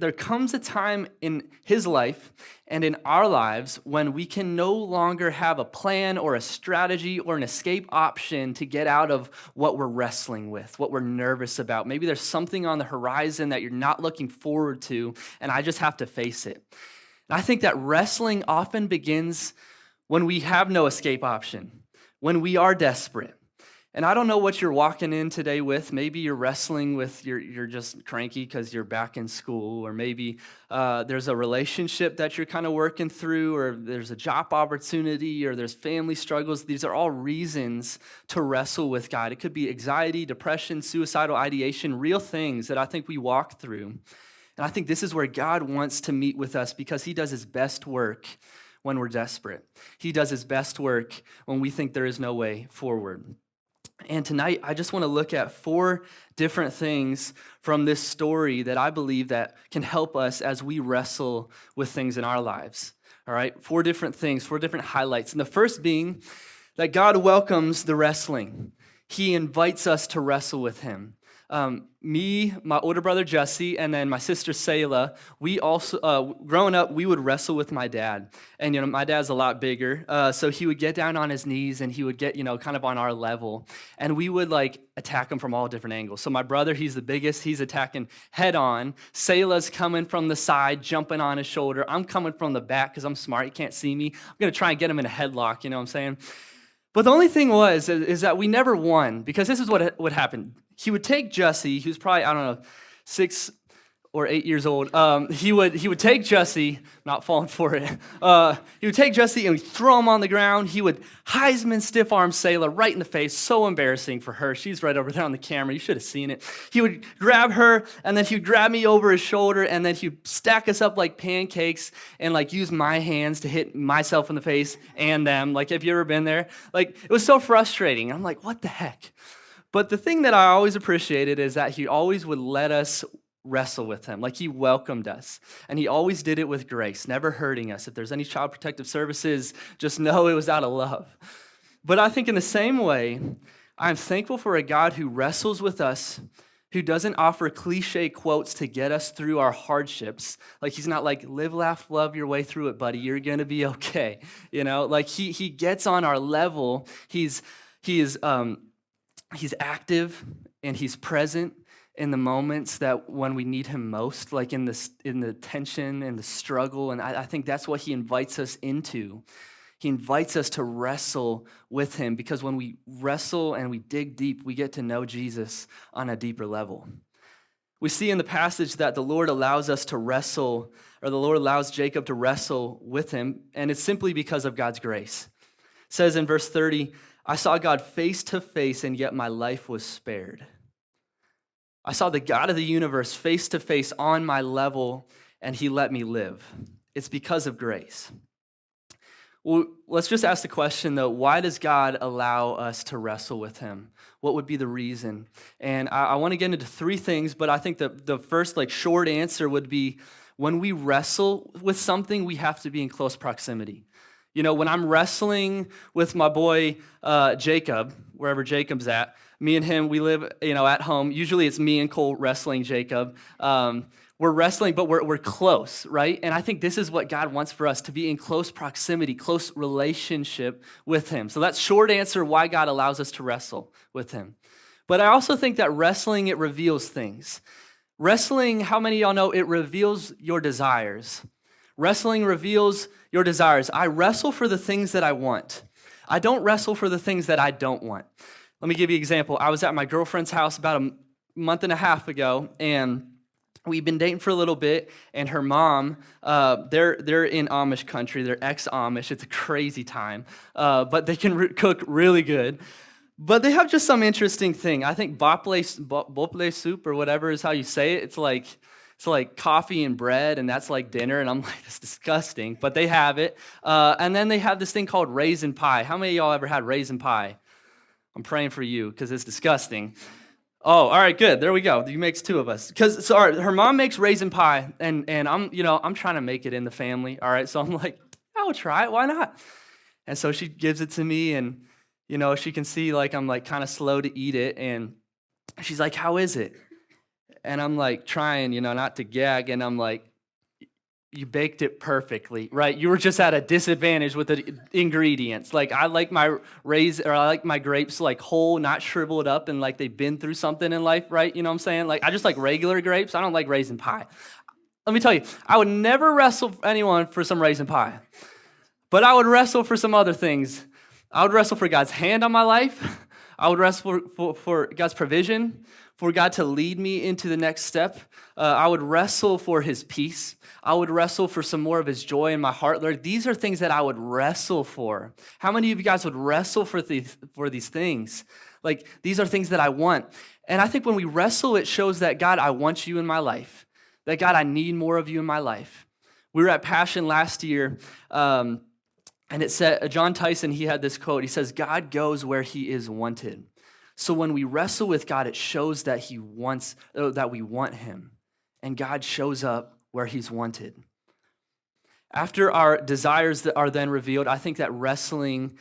there comes a time in his life and in our lives when we can no longer have a plan or a strategy or an escape option to get out of what we're wrestling with, what we're nervous about. Maybe there's something on the horizon that you're not looking forward to, and I just have to face it. And I think that wrestling often begins when we have no escape option, when we are desperate. And I don't know what you're walking in today with. Maybe you're wrestling with, you're just cranky because you're back in school, or maybe there's a relationship that you're kind of working through, or there's a job opportunity, or there's family struggles. These are all reasons to wrestle with God. It could be anxiety, depression, suicidal ideation, real things that I think we walk through. And I think this is where God wants to meet with us because he does his best work when we're desperate. He does his best work when we think there is no way forward. And tonight, I just want to look at 4 different things from this story that I believe that can help us as we wrestle with things in our lives. All right, 4 different things, 4 different highlights. And the first being that God welcomes the wrestling. He invites us to wrestle with him. Me, my older brother Jesse, and then my sister Selah, we also, growing up, we would wrestle with my dad. And, my dad's a lot bigger, so he would get down on his knees and he would get, kind of on our level. And we would, attack him from all different angles. So my brother, he's the biggest, he's attacking head on. Selah's coming from the side, jumping on his shoulder. I'm coming from the back because I'm smart, he can't see me. I'm going to try and get him in a headlock, you know what I'm saying? But the only thing is that we never won, because this is what would happen. He would take Jesse, who's probably, 6 or 8 years old. He would take Jesse, not falling for it. He would take Jesse and throw him on the ground. He would Heisman stiff arm Selah right in the face. So embarrassing for her. She's right over there on the camera. You should have seen it. He would grab her, and then he would grab me over his shoulder, and then he'd stack us up like pancakes and use my hands to hit myself in the face and them. Have you ever been there? It was so frustrating. I'm like, what the heck? But the thing that I always appreciated is that he always would let us wrestle with him. He welcomed us. And he always did it with grace, never hurting us. If there's any child protective services, just know it was out of love. But I think in the same way, I'm thankful for a God who wrestles with us, who doesn't offer cliche quotes to get us through our hardships. He's not live, laugh, love your way through it, buddy. You're going to be okay. He gets on our level. He's active and he's present in the moments that when we need him most, in the tension and the struggle. And I think that's what he invites us into. He invites us to wrestle with him, because when we wrestle and we dig deep, we get to know Jesus on a deeper level. We see in the passage that the Lord allows us to wrestle, or the Lord allows Jacob to wrestle with him, and it's simply because of God's grace. It says in verse 30, I saw God face to face, and yet my life was spared. I saw the God of the universe face to face on my level, and he let me live. It's because of grace. Well, let's just ask the question, though, why does God allow us to wrestle with him? What would be the reason? And I want to get into 3 things, but I think the first short answer would be, when we wrestle with something, we have to be in close proximity. When I'm wrestling with my boy Jacob, wherever Jacob's at, me and him, we live, at home. Usually it's me and Cole wrestling Jacob. We're wrestling, but we're close, right? And I think this is what God wants for us, to be in close proximity, close relationship with him. So that's short answer why God allows us to wrestle with him. But I also think that wrestling, it reveals things. Wrestling, how many of y'all know, it reveals your desires. Wrestling reveals your desires. I wrestle for the things that I want. I don't wrestle for the things that I don't want. Let me give you an example. I was at my girlfriend's house about a month and a half ago, and we've been dating for a little bit, and her mom, they're in Amish country. They're ex-Amish. It's a crazy time, but they can cook really good. But they have just some interesting thing. I think bople soup, or whatever is how you say it. It's like coffee and bread, and that's like dinner, and I'm like, that's disgusting, but they have it. And then they have this thing called raisin pie. How many of y'all ever had raisin pie? I'm praying for you, because it's disgusting. Oh, all right, good. There we go. You makes 2 of us. Her mom makes raisin pie, and I'm trying to make it in the family. All right, so I'm like, I'll try it. Why not? And so she gives it to me, and she can see I'm kind of slow to eat it, and she's like, how is it? and I'm like trying, not to gag, and I'm like, you baked it perfectly, right? You were just at a disadvantage with the ingredients. Like I like my I like my grapes like whole, not shriveled up, and like they've been through something in life, right? You know what I'm saying? Like I just like regular grapes. I don't like raisin pie. Let me tell you, I would never wrestle anyone for some raisin pie, but I would wrestle for some other things. I would wrestle for God's hand on my life. I would wrestle for God's provision, for God to lead me into the next step. I would wrestle for his peace. I would wrestle for some more of his joy in my heart. Lord, these are things that I would wrestle for. How many of you guys would wrestle for these things? Like, these are things that I want. And I think when we wrestle, it shows that, God, I want you in my life. That, God, I need more of you in my life. We were at Passion last year, and it said, John Tyson, he had this quote. He says, God goes where he is wanted. So when we wrestle with God, it shows that that we want him. And God shows up where he's wanted. After our desires that are then revealed, I think that wrestling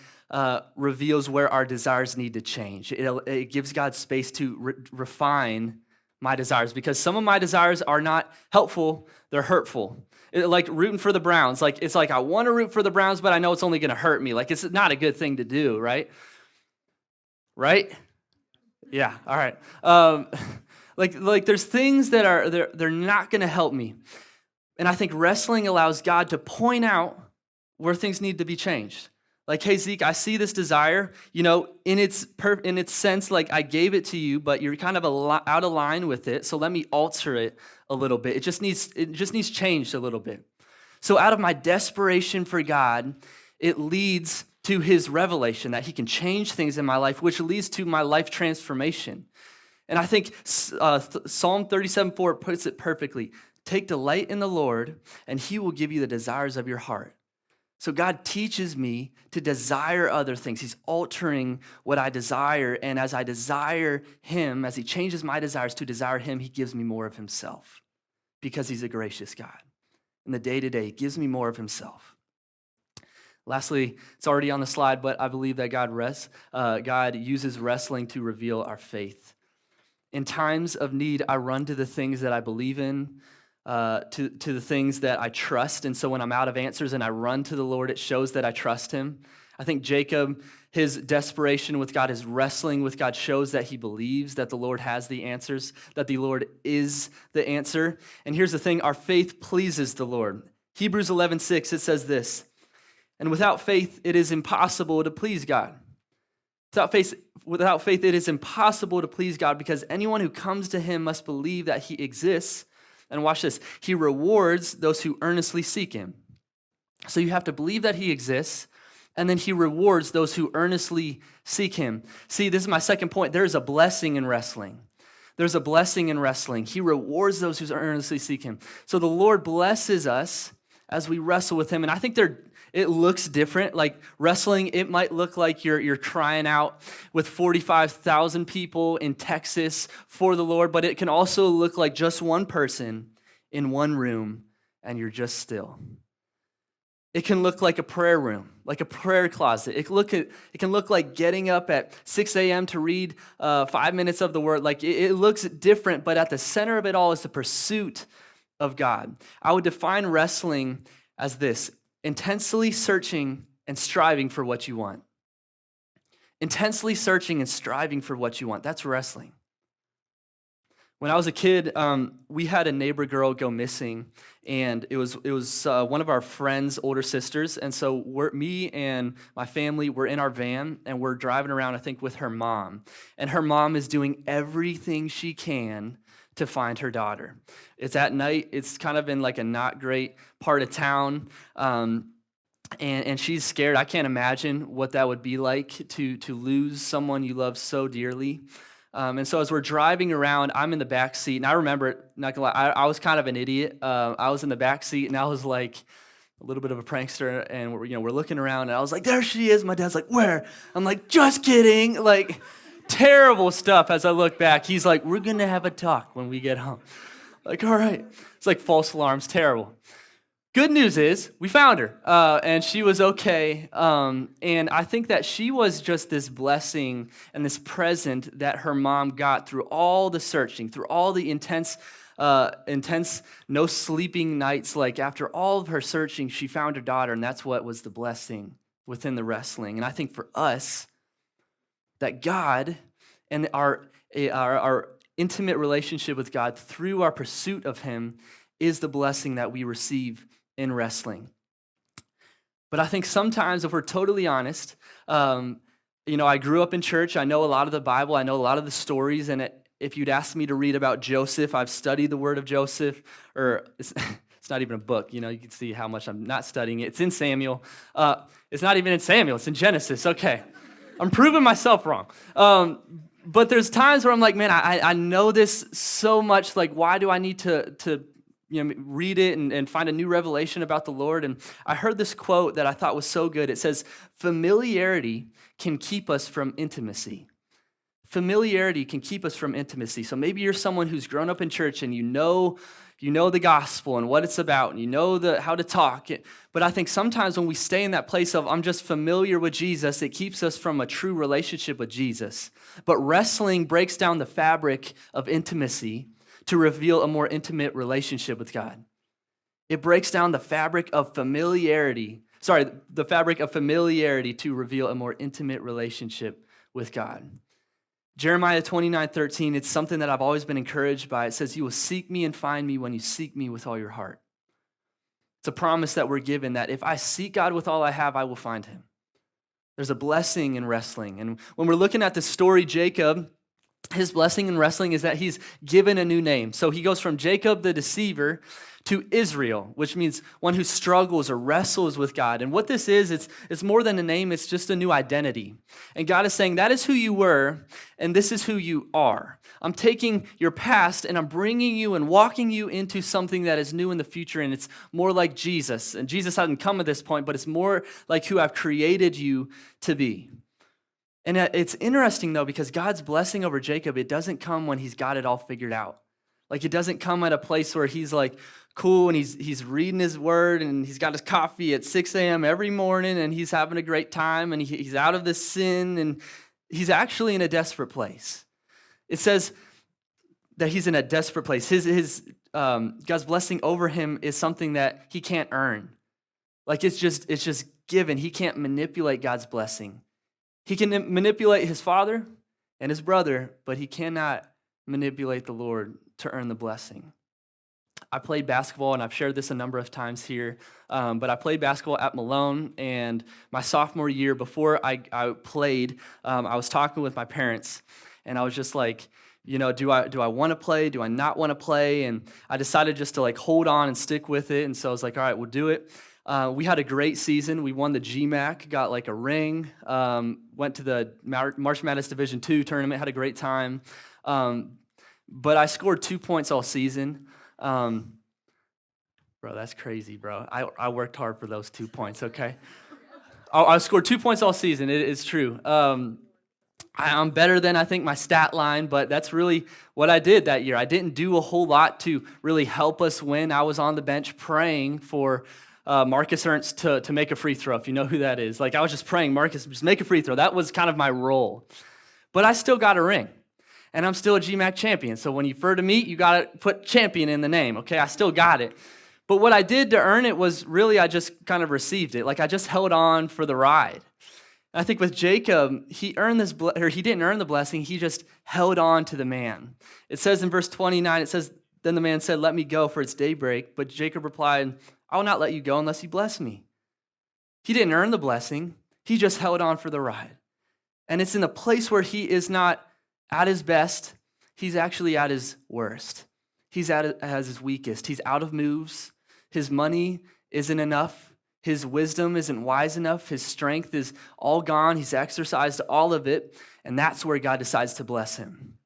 reveals where our desires need to change. It gives God space to refine my desires, because some of my desires are not helpful, they're hurtful. Like rooting for the Browns. Like it's like I want to root for the Browns, but I know it's only going to hurt me. Like it's not a good thing to do, right? Right? Yeah, all right. Like there's things that are they're not going to help me. And I think wrestling allows God to point out where things need to be changed. Like, hey, Zeke, I see this desire, in its sense, like I gave it to you, but you're kind of out of line with it. So let me alter it a little bit. It just needs changed a little bit. So out of my desperation for God, it leads to his revelation that he can change things in my life, which leads to my life transformation. And I think Psalm 37:4 puts it perfectly. Take delight in the Lord, and he will give you the desires of your heart. So God teaches me to desire other things. He's altering what I desire. And as I desire him, as he changes my desires to desire him, he gives me more of himself because he's a gracious God. In the day-to-day, he gives me more of himself. Lastly, it's already on the slide, but I believe that God uses wrestling to reveal our faith. In times of need, I run to the things that I believe in, to the things that I trust. And so when I'm out of answers and I run to the Lord, it shows that I trust him. I think Jacob, his desperation with God, his wrestling with God shows that he believes that the Lord has the answers, that the Lord is the answer. And here's the thing, our faith pleases the Lord. Hebrews 11:6, it says this, and without faith, it is impossible to please God. Without faith, it is impossible to please God, because anyone who comes to him must believe that he exists. And watch this, he rewards those who earnestly seek him. So you have to believe that he exists, and then he rewards those who earnestly seek him. See, this is my second point. There is a blessing in wrestling. There's a blessing in wrestling. He rewards those who earnestly seek him. So the Lord blesses us as we wrestle with him. And I think it looks different. Like wrestling, it might look like you're crying out with 45,000 people in Texas for the Lord, but it can also look like just one person in one room and you're just still. It can look like a prayer room, like a prayer closet. It can look like getting up at 6 a.m. to read 5 minutes of the word. Like it looks different, but at the center of it all is the pursuit of God. I would define wrestling as this: intensely searching and striving for what you want. Intensely searching and striving for what you want. That's wrestling. When I was a kid, we had a neighbor girl go missing, and it was one of our friend's older sisters. And so me and my family were in our van, and we're driving around, I think, with her mom. And her mom is doing everything she can to find her daughter. It's at night. It's kind of in like a not great part of town. And she's scared. I can't imagine what that would be like to lose someone you love so dearly. And so as we're driving around, I'm in the back seat, and I remember, not gonna lie, I was kind of an idiot. I was in the back seat, and I was like a little bit of a prankster, and we're looking around, and I was like, there she is. My dad's like, where? I'm like, just kidding. Like, terrible stuff. As I look back, he's like, we're gonna have a talk when we get home. Like, all right. It's like false alarms, terrible. Good news is we found her, and she was okay. And I think that she was just this blessing and this present that her mom got through all the searching, through all the intense, no sleeping nights. Like after all of her searching, she found her daughter, and that's what was the blessing within the wrestling. And I think for us, that God and our intimate relationship with God through our pursuit of Him is the blessing that we receive in wrestling. But I think sometimes, if we're totally honest, I grew up in church. I know a lot of the Bible. I know a lot of the stories. And if you'd asked me to read about Joseph, I've studied the word of Joseph, or it's not even a book. You can see how much I'm not studying it. It's in Samuel. It's not even in Samuel. It's in Genesis. Okay. I'm proving myself wrong. But there's times where I'm like, man, I know this so much. Like, why do I need to read it and find a new revelation about the Lord? And I heard this quote that I thought was so good. It says, familiarity can keep us from intimacy. Familiarity can keep us from intimacy. So maybe you're someone who's grown up in church and you know the gospel and what it's about, and you know how to talk. But I think sometimes when we stay in that place of I'm just familiar with Jesus, it keeps us from a true relationship with Jesus. But wrestling breaks down the fabric of intimacy to reveal a more intimate relationship with God. It breaks down the fabric of familiarity to reveal a more intimate relationship with God. Jeremiah 29:13, it's something that I've always been encouraged by. It says, you will seek me and find me when you seek me with all your heart. It's a promise that we're given that if I seek God with all I have, I will find him. There's a blessing in wrestling. And when we're looking at the story, Jacob, his blessing in wrestling is that he's given a new name. So he goes from Jacob the deceiver to Israel, which means one who struggles or wrestles with God. And what this is, it's more than a name, it's just a new identity. And God is saying, that is who you were, and this is who you are. I'm taking your past, and I'm bringing you and walking you into something that is new in the future, and it's more like Jesus. And Jesus hasn't come at this point, but it's more like who I've created you to be. And it's interesting, though, because God's blessing over Jacob, it doesn't come when he's got it all figured out. Like, it doesn't come at a place where he's like cool and he's reading his word and he's got his coffee at 6 a.m. every morning and he's having a great time and he's out of this sin, and he's actually in a desperate place. It says that he's in a desperate place. God's blessing over him is something that he can't earn. Like, it's just given. He can't manipulate God's blessing. He can manipulate his father and his brother, but he cannot manipulate the Lord to earn the blessing. I played basketball, and I've shared this a number of times here, but I played basketball at Malone, and my sophomore year, before I played, I was talking with my parents, and I was just like, do I want to play? Do I not want to play? And I decided just to hold on and stick with it, and so I was like, all right, we'll do it. We had a great season. We won the GMAC, got a ring, went to the March Madness Division II tournament, had a great time. But I scored 2 points all season. Bro, that's crazy, bro. I worked hard for those 2 points, okay? I scored 2 points all season. It is true. I'm better than, I think, my stat line, but that's really what I did that year. I didn't do a whole lot to really help us win. I was on the bench praying for Marcus Ernst to make a free throw, if you know who that is. I was just praying, Marcus, just make a free throw. That was kind of my role. But I still got a ring. And I'm still a GMAC champion. So when you refer to me, you got to put champion in the name, okay? I still got it. But what I did to earn it was really I just kind of received it. I just held on for the ride. And I think with Jacob, he didn't earn the blessing. He just held on to the man. It says in verse 29, it says, then the man said, let me go, for it's daybreak. But Jacob replied, I will not let you go unless you bless me. He didn't earn the blessing. He just held on for the ride. And it's in a place where he is not at his best, he's actually at his worst. He's at his weakest. He's out of moves. His money isn't enough. His wisdom isn't wise enough. His strength is all gone. He's exercised all of it, and that's where God decides to bless him.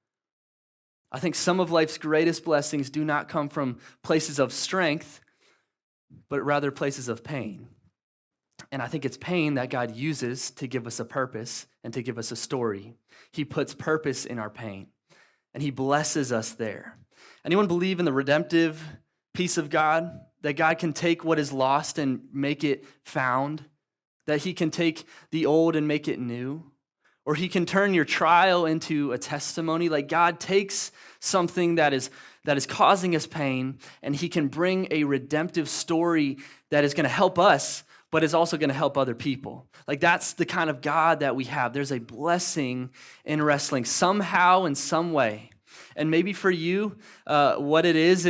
I think some of life's greatest blessings do not come from places of strength, but rather places of pain. And I think it's pain that God uses to give us a purpose and to give us a story. He puts purpose in our pain, and he blesses us there. Anyone believe in the redemptive peace of God? that God can take what is lost and make it found, that he can take the old and make it new, or he can turn your trial into a testimony. Like God takes something that is causing us pain, and he can bring a redemptive story that is going to help us, but is also going to help other people. Like that's the kind of God that we have. There's a blessing in wrestling somehow, in some way. And maybe for you, what it is,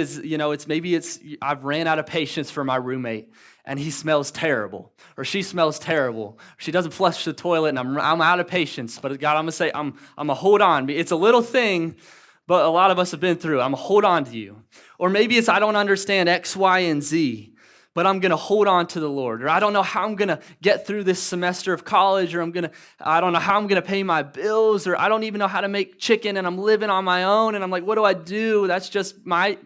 I've ran out of patience for my roommate, and he smells terrible, or she smells terrible. She doesn't flush the toilet, and I'm out of patience. But God, I'm gonna say, I'm gonna hold on. It's a little thing, but a lot of us have been through it. I'm gonna hold on to you. Or maybe it's I don't understand X, Y, and Z, but I'm gonna hold on to the Lord. Or I don't know how I'm gonna get through this semester of college, or I don't know how I'm gonna pay my bills, or I don't even know how to make chicken, and I'm living on my own, and I'm like, what do I do? That's just my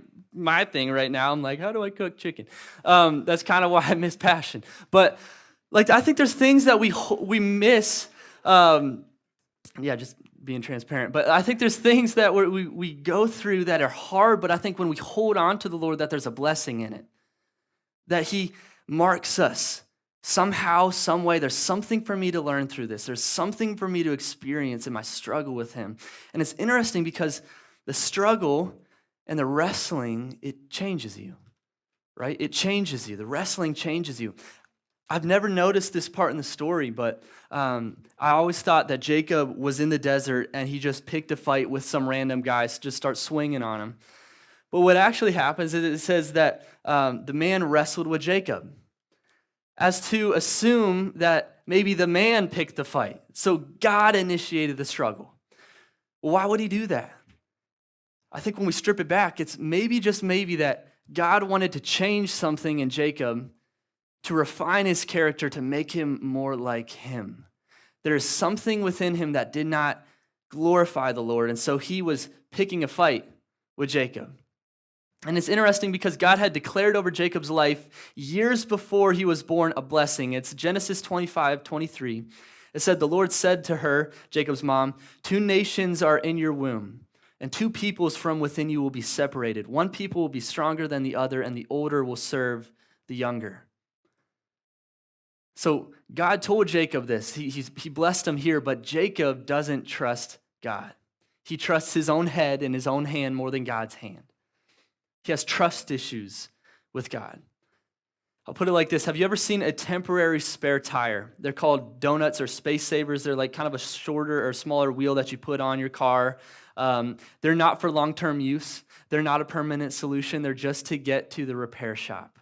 thing right now. I'm like, how do I cook chicken? That's kind of why I miss Passion. But like, I think there's things that we miss. Just being transparent. But I think there's things that we go through that are hard, but I think when we hold on to the Lord, that there's a blessing in it. That he marks us somehow, some way. There's something for me to learn through this. There's something for me to experience in my struggle with him. And it's interesting because the struggle and the wrestling, it changes you, right? It changes you. The wrestling changes you. I've never noticed this part in the story, but I always thought that Jacob was in the desert and he just picked a fight with some random guys to just start swinging on him. But what actually happens is it says that the man wrestled with Jacob, as to assume that maybe the man picked the fight. So God initiated the struggle. Well, why would he do that? I think when we strip it back, it's maybe, just maybe, that God wanted to change something in Jacob to refine his character, to make him more like him. There is something within him that did not glorify the Lord, and so he was picking a fight with Jacob. And it's interesting because God had declared over Jacob's life years before he was born a blessing. It's Genesis 25:23. It said, the Lord said to her, Jacob's mom, 2 nations are in your womb, and 2 peoples from within you will be separated. One people will be stronger than the other, and the older will serve the younger. So God told Jacob this. He blessed him here, but Jacob doesn't trust God. He trusts his own head and his own hand more than God's hand. He has trust issues with God. I'll put it like this. Have you ever seen a temporary spare tire? They're called donuts or space savers. They're like kind of a shorter or smaller wheel that you put on your car. They're not for long-term use. They're not a permanent solution. They're just to get to the repair shop.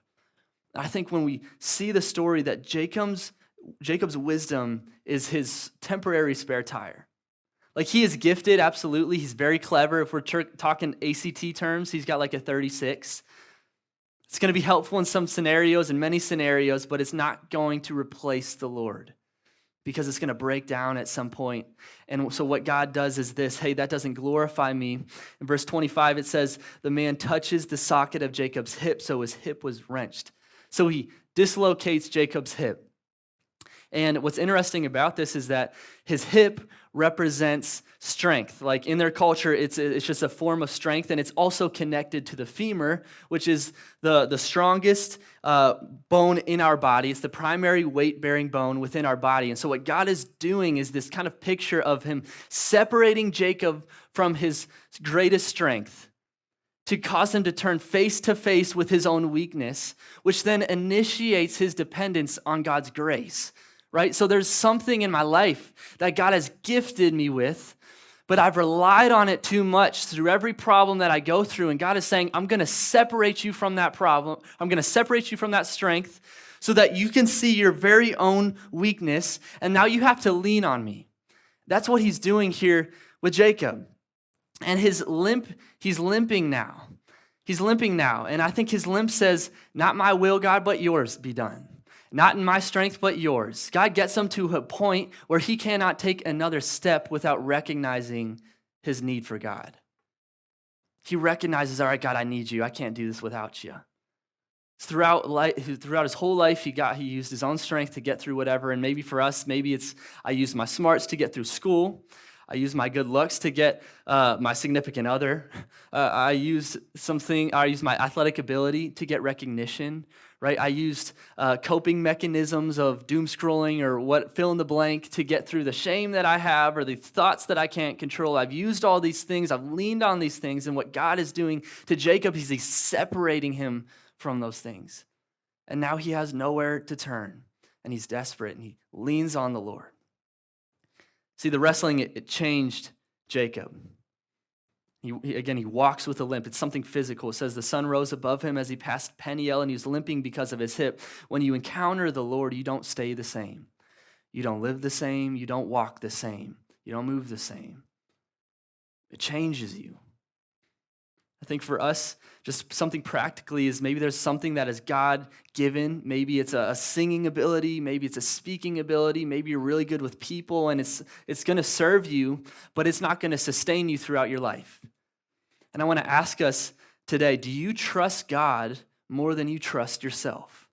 I think when we see the story that Jacob's wisdom is his temporary spare tire. Like, he is gifted, absolutely. He's very clever. If we're talking ACT terms, he's got like a 36. It's going to be helpful in some scenarios, in many scenarios, but it's not going to replace the Lord because it's going to break down at some point. And so what God does is this: hey, that doesn't glorify me. In verse 25, it says, the man touches the socket of Jacob's hip, so his hip was wrenched. So he dislocates Jacob's hip. And what's interesting about this is that his hip represents strength. Like, in their culture, it's just a form of strength, and it's also connected to the femur, which is the strongest bone in our body. It's the primary weight-bearing bone within our body. And so what God is doing is this kind of picture of him separating Jacob from his greatest strength to cause him to turn face to face with his own weakness, which then initiates his dependence on God's grace. Right? So there's something in my life that God has gifted me with, but I've relied on it too much through every problem that I go through. And God is saying, I'm going to separate you from that problem. I'm going to separate you from that strength so that you can see your very own weakness. And now you have to lean on me. That's what he's doing here with Jacob. And he's limping now. He's limping now. And I think his limp says, not my will, God, but yours be done. Not in my strength, but yours. God gets him to a point where he cannot take another step without recognizing his need for God. He recognizes, all right, God, I need you. I can't do this without you. Throughout his whole life, he used his own strength to get through whatever. And maybe for us, maybe it's I used my smarts to get through school. I used my good looks to get my significant other. I used my athletic ability to get recognition, right? I used coping mechanisms of doom scrolling or fill in the blank to get through the shame that I have or the thoughts that I can't control. I've used all these things. I've leaned on these things. And what God is doing to Jacob is he's separating him from those things. And now he has nowhere to turn. And he's desperate, and he leans on the Lord. See, the wrestling, it changed Jacob. He walks with a limp. It's something physical. It says the sun rose above him as he passed Peniel, and he was limping because of his hip. When you encounter the Lord, you don't stay the same. You don't live the same. You don't walk the same. You don't move the same. It changes you. I think for us, just something practically is maybe there's something that is God-given. Maybe it's a singing ability. Maybe it's a speaking ability. Maybe you're really good with people, and it's going to serve you, but it's not going to sustain you throughout your life. And I want to ask us today, do you trust God more than you trust yourself?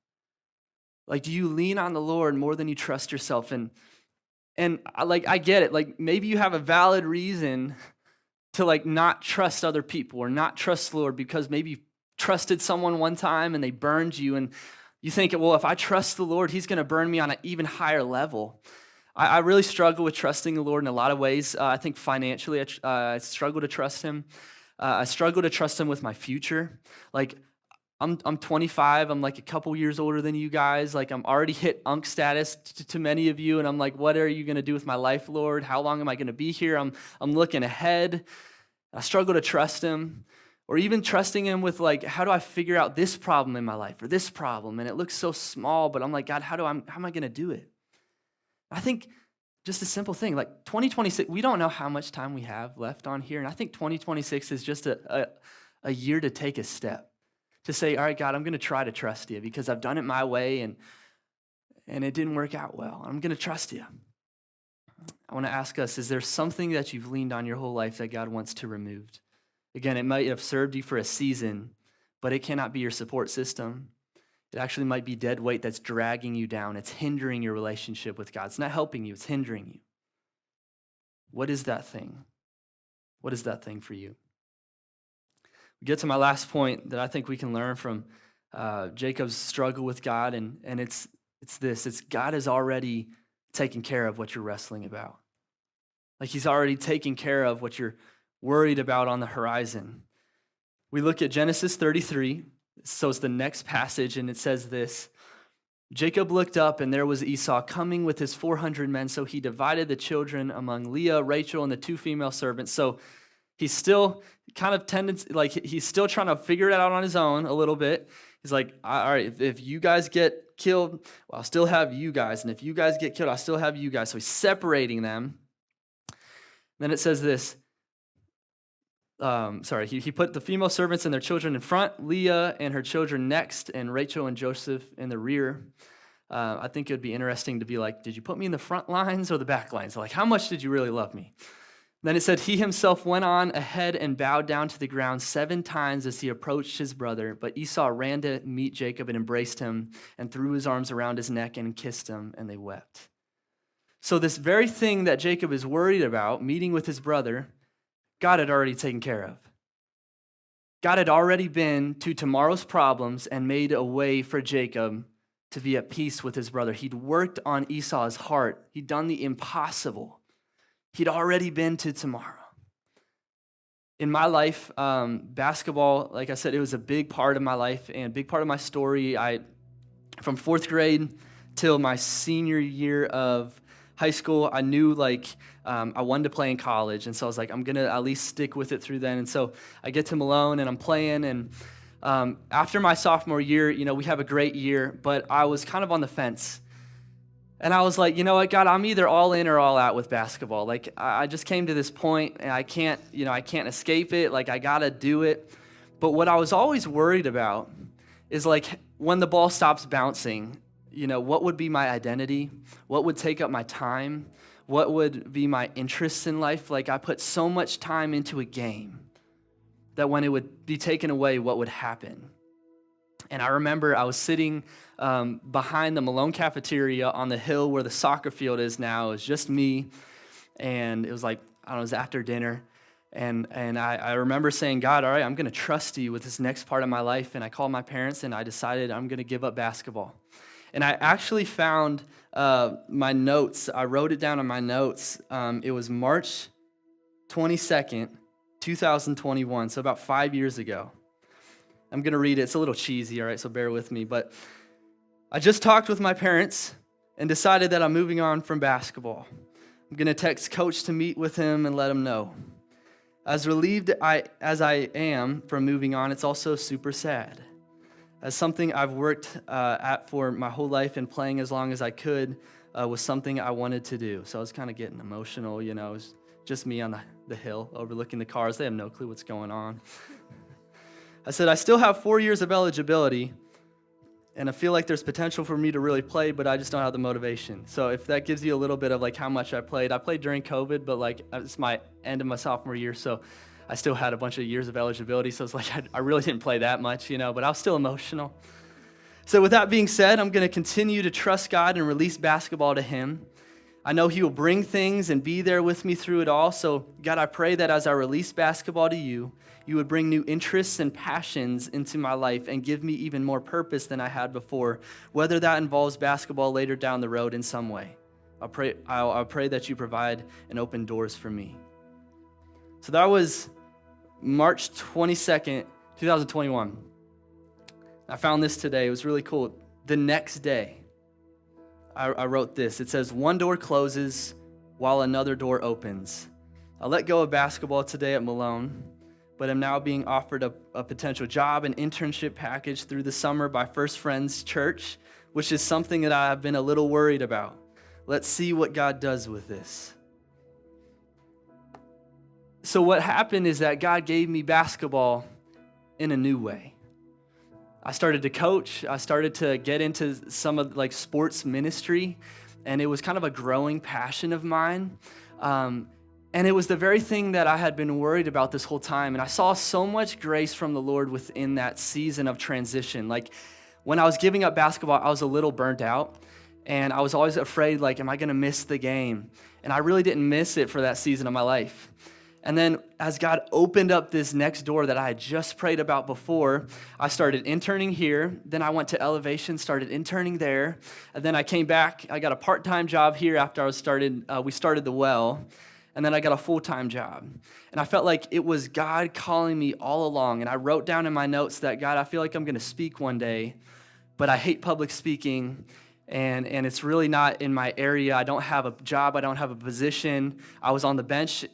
Like, do you lean on the Lord more than you trust yourself? And I get it. Like, maybe you have a valid reason to not trust other people or not trust the Lord because maybe you trusted someone one time and they burned you, and you think, well, if I trust the Lord, he's going to burn me on an even higher level. I really struggle with trusting the Lord in a lot of ways. I think financially, I struggle to trust him. I struggle to trust him with my future. Like, I'm 25. I'm a couple years older than you guys. I'm already hit unk status to many of you, and I'm like, what are you going to do with my life, Lord? How long am I going to be here? I'm looking ahead. I struggle to trust him, or even trusting him with how do I figure out this problem in my life or this problem? And it looks so small, but I'm like, God, how am I going to do it? I think just a simple thing, 2026, we don't know how much time we have left on here, and I think 2026 is just a year to take a step. To say, all right, God, I'm going to try to trust you because I've done it my way and it didn't work out well. I'm going to trust you. I want to ask us, is there something that you've leaned on your whole life that God wants to remove? Again, it might have served you for a season, but it cannot be your support system. It actually might be dead weight that's dragging you down. It's hindering your relationship with God. It's not helping you, it's hindering you. What is that thing? What is that thing for you? We get to my last point that I think we can learn from Jacob's struggle with God, and it's this. It's God has already taken care of what you're wrestling about. He's already taken care of what you're worried about on the horizon. We look at Genesis 33, so it's the next passage, and it says this. Jacob looked up, and there was Esau coming with his 400 men, so he divided the children among Leah, Rachel, and the 2 female servants. So he's still kind of he's still trying to figure it out on his own a little bit. He's like, all right, if you guys get killed, well, I'll still have you guys. And if you guys get killed, I'll still have you guys. So he's separating them. Then it says this. He put the female servants and their children in front, Leah and her children next, and Rachel and Joseph in the rear. I think it would be interesting to be like, did you put me in the front lines or the back lines? How much did you really love me? Then it said, he himself went on ahead and bowed down to the ground 7 times as he approached his brother. But Esau ran to meet Jacob and embraced him and threw his arms around his neck and kissed him, and they wept. So this very thing that Jacob is worried about, meeting with his brother, God had already taken care of. God had already been to tomorrow's problems and made a way for Jacob to be at peace with his brother. He'd worked on Esau's heart. He'd done the impossible. He'd already been to tomorrow. In my life, basketball, like I said, it was a big part of my life and a big part of my story. From 4th grade till my senior year of high school, I knew I wanted to play in college. And so I was like, I'm going to at least stick with it through then. And so I get to Malone and I'm playing. And after my sophomore year, we have a great year, but I was kind of on the fence. And I was like, you know what, God, I'm either all in or all out with basketball. I just came to this point and I can't escape it. I got to do it. But what I was always worried about is when the ball stops bouncing, what would be my identity? What would take up my time? What would be my interests in life? I put so much time into a game that when it would be taken away, what would happen? And I remember I was sitting behind the Malone cafeteria on the hill where the soccer field is now. It was just me. And it was I don't know, it was after dinner. And I remember saying, God, all right, I'm going to trust you with this next part of my life. And I called my parents and I decided I'm going to give up basketball. And I actually found my notes. I wrote it down in my notes. It was March 22nd, 2021, so about 5 years ago. I'm going to read it. It's a little cheesy, all right, so bear with me. But I just talked with my parents and decided that I'm moving on from basketball. I'm going to text coach to meet with him and let him know. As relieved as I am from moving on, it's also super sad. As something I've worked at for my whole life and playing as long as I could was something I wanted to do. So I was kind of getting emotional, It was just me on the hill overlooking the cars. They have no clue what's going on. I said, I still have 4 years of eligibility, and I feel like there's potential for me to really play, but I just don't have the motivation. So if that gives you a little bit of how much I played during COVID, but it's my end of my sophomore year, so I still had a bunch of years of eligibility. So it's I really didn't play that much, but I was still emotional. So with that being said, I'm going to continue to trust God and release basketball to him. I know he will bring things and be there with me through it all. So God, I pray that as I release basketball to you, you would bring new interests and passions into my life and give me even more purpose than I had before, whether that involves basketball later down the road in some way. I pray that you provide and open doors for me. So that was March 22nd, 2021. I found this today. It was really cool. The next day, I wrote this. It says, one door closes while another door opens. I let go of basketball today at Malone, but I'm now being offered a potential job and internship package through the summer by First Friends Church, which is something that I've been a little worried about. Let's see what God does with this. So what happened is that God gave me basketball in a new way. I started to coach. I started to get into some of sports ministry, and it was kind of a growing passion of mine. And it was the very thing that I had been worried about this whole time. And I saw so much grace from the Lord within that season of transition. When I was giving up basketball, I was a little burnt out. And I was always afraid, am I going to miss the game? And I really didn't miss it for that season of my life. And then as God opened up this next door that I had just prayed about before, I started interning here. Then I went to Elevation, started interning there. And then I came back. I got a part-time job here after we started the Well. And then I got a full-time job. And I felt like it was God calling me all along. And I wrote down in my notes that, God, I feel like I'm going to speak one day, but I hate public speaking. And it's really not in my area. I don't have a job. I don't have a position. I was on the bench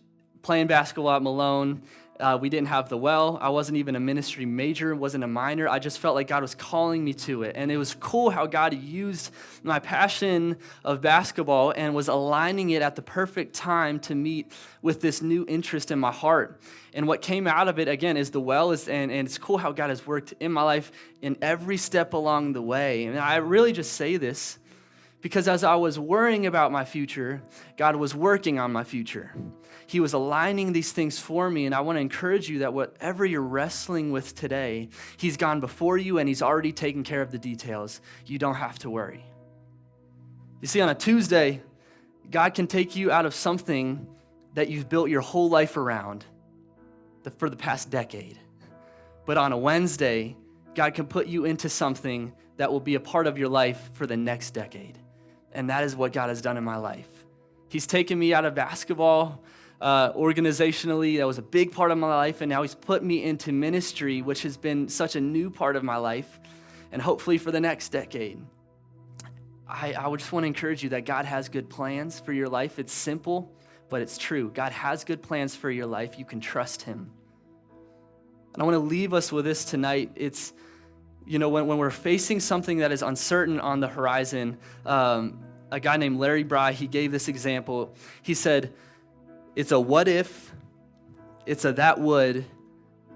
playing basketball at Malone. We didn't have the Well. I wasn't even a ministry major, wasn't a minor. I just felt like God was calling me to it. And it was cool how God used my passion of basketball and was aligning it at the perfect time to meet with this new interest in my heart. And what came out of it, again, is the Well, and it's cool how God has worked in my life in every step along the way. And I really just say this because as I was worrying about my future, God was working on my future. He was aligning these things for me, and I want to encourage you that whatever you're wrestling with today, he's gone before you, and he's already taken care of the details. You don't have to worry. You see, on a Tuesday, God can take you out of something that you've built your whole life around for the past decade. But on a Wednesday, God can put you into something that will be a part of your life for the next decade. And that is what God has done in my life. He's taken me out of basketball, organizationally. That was a big part of my life, and now he's put me into ministry, which has been such a new part of my life, and hopefully for the next decade. I would just want to encourage you that God has good plans for your life. It's simple, but it's true. God has good plans for your life. You can trust him. And I want to leave us with this tonight. It's, when we're facing something that is uncertain on the horizon, a guy named Larry Bry, he gave this example. He said, it's a what if, it's a that would,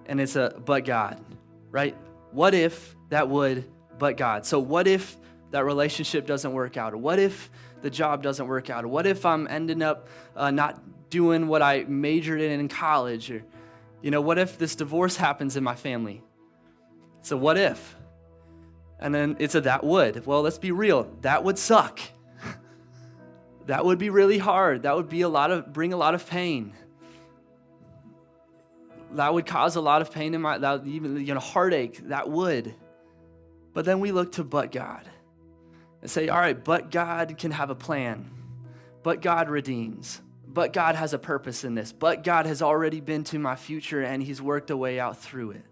and it's a but God, right? What if, that would, but God. So what if that relationship doesn't work out? Or what if the job doesn't work out? Or what if I'm ending up not doing what I majored in college? Or, what if this divorce happens in my family? It's a what if. And then it's a that would. Well, let's be real. That would suck. That would be really hard. That would be bring a lot of pain. That would cause a lot of pain in even heartache. That would. But then we look to but God and say, all right, but God can have a plan. But God redeems. But God has a purpose in this. But God has already been to my future and he's worked a way out through it.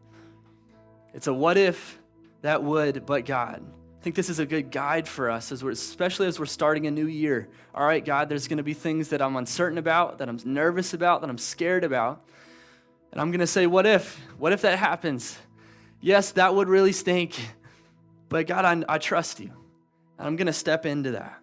It's a what if, that would, but God. I think this is a good guide for us, especially as we're starting a new year. All right, God, there's going to be things that I'm uncertain about, that I'm nervous about, that I'm scared about. And I'm going to say, what if? What if that happens? Yes, that would really stink. But God, I trust you. And I'm going to step into that.